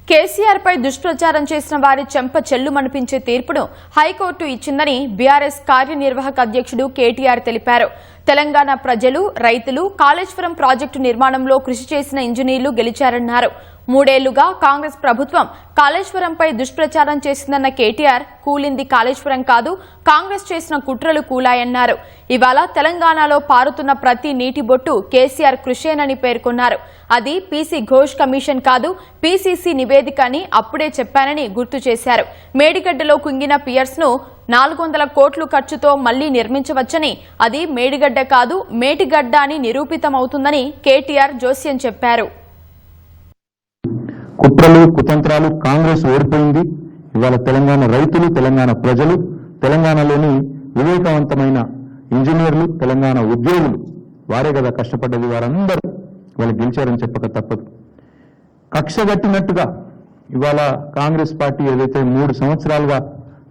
కేసీఆర్ పై దుష్ప్రచారం చేసిన వారి చెంప చెల్లుమనిపించే తీర్పును హైకోర్టు ఇచ్చిందని బీఆర్ఎస్ కార్యనిర్వాహక అధ్యక్షుడు కేటీఆర్ తెలిపారు. తెలంగాణ ప్రజలు, రైతులు కాళేశ్వరం ప్రాజెక్టు నిర్మాణంలో కృషి చేసిన ఇంజనీర్లు గెలిచారన్నారు. 3 ఏళ్లుగా కాంగ్రెస్ ప్రభుత్వం కాళేశ్వరంపై దుష్ప్రచారం చేసిందన్న కేటీఆర్, కూలింది కాళేశ్వరం కాదు, కాంగ్రెస్ చేసిన కుట్రలు కూలాయన్నారు. ఇవాళ తెలంగాణలో పారుతున్న ప్రతి నీటి బొట్టు కేసీఆర్ కృషేనని పేర్కొన్నారు. అది పీసీ ఘోష్ కమిషన్ కాదు, పీసీసీ నివేదిక అని అప్పుడే చెప్పానని గుర్తు చేశారు. మేడిగడ్డలో కుంగిన పియర్స్ ను 400 కోట్ల ఖర్చుతో మళ్లీ నిర్మించవచ్చని, అది మేడిగడ్డ కాదు మేటిగడ్డ అని నిరూపితమవుతుందని కేటీఆర్ జోస్యం చెప్పారు. కుట్రలు కుతంత్రాలు కాంగ్రెస్ ఓడిపోయింది. ఇవాళ తెలంగాణ రైతులు, తెలంగాణ ప్రజలు, తెలంగాణలోని వివేకవంతమైన ఇంజనీర్లు, తెలంగాణ ఉద్యోగులు వారే కదా కష్టపడ్డది. వారందరూ వాళ్ళు గెలిచారని చెప్పక తప్పదు. కక్షగట్టినట్టుగా ఇవాళ కాంగ్రెస్ పార్టీ ఏదైతే 3 సంవత్సరాలుగా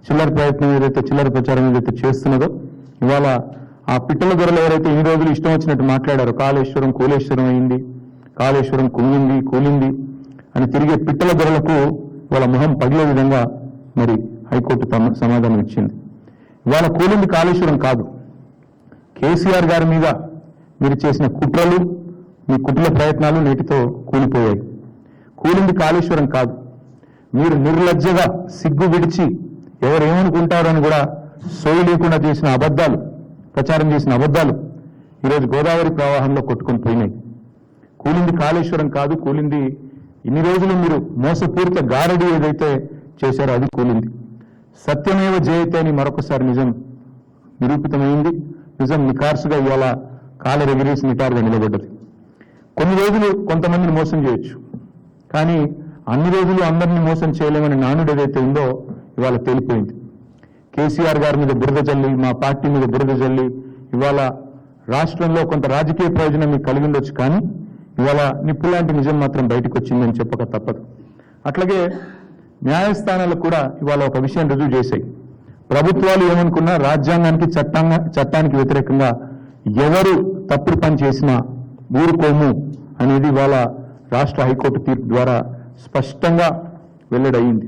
చిల్లర ప్రచారం ఏదైతే చేస్తున్నదో, ఇవాళ ఆ పిట్టల దొరలు ఎవరైతే ఇన్ని రోజులు ఇష్టం వచ్చినట్టు మాట్లాడారో, కాళేశ్వరం కూలేశ్వరం అయింది, కాళేశ్వరం కుంగింది కూలింది అని తిరిగే పిట్టల దొరలకు వాళ్ళ మొహం పగిలే విధంగా మరి హైకోర్టు సమాధానం ఇచ్చింది. ఇవాళ కూలింది కాళేశ్వరం కాదు, కేసీఆర్ గారి మీద మీరు చేసిన కుట్రలు, మీ కుట్రల ప్రయత్నాలు నేటితో కూలిపోయాయి. కూలింది కాళేశ్వరం కాదు, మీరు నిర్లజ్జగా సిగ్గు విడిచి ఎవరేమనుకుంటారో అని కూడా సోయి లేకుండా చేసిన అబద్ధాలు, ప్రచారం చేసిన అబద్ధాలు ఈరోజు గోదావరి ప్రవాహంలో కొట్టుకొని పోయినాయి. కూలింది కాళేశ్వరం కాదు, కూలింది ఇన్ని రోజులు మీరు మోసపూరిత గారడి ఏదైతే చేశారో అది కూలింది. సత్యమేవ జయతే అని మరొకసారి నిజం నిరూపితమైంది. నిజం నికార్సుగా ఇవాళ కాలరెగిరేసి నిటారుగా నిలబడ్డది. కొన్ని రోజులు కొంతమందిని మోసం చేయొచ్చు, కానీ అన్ని రోజులు అందరినీ మోసం చేయలేమని నానుడు ఏదైతే ఉందో ఇవాళ తేలిపోయింది. కేసీఆర్ గారి మీద బురద జల్లి, మా పార్టీ మీద బురద జల్లి ఇవాళ రాష్ట్రంలో కొంత రాజకీయ ప్రయోజనం మీకు కలిగి ఉండొచ్చు, కానీ ఇవాళ నిప్పులాంటి నిజం మాత్రం బయటకు వచ్చిందని చెప్పక తప్పదు. అట్లాగే న్యాయస్థానాలు కూడా ఇవాళ ఒక విషయం రుజువు చేశాయి. ప్రభుత్వాలు ఏమనుకున్నా రాజ్యాంగానికి చట్టానికి వ్యతిరేకంగా ఎవరు తప్పుడు పని చేసినా ఊరుకోము అనేది ఇవాళ రాష్ట్ర హైకోర్టు తీర్పు ద్వారా స్పష్టంగా వెల్లడయింది.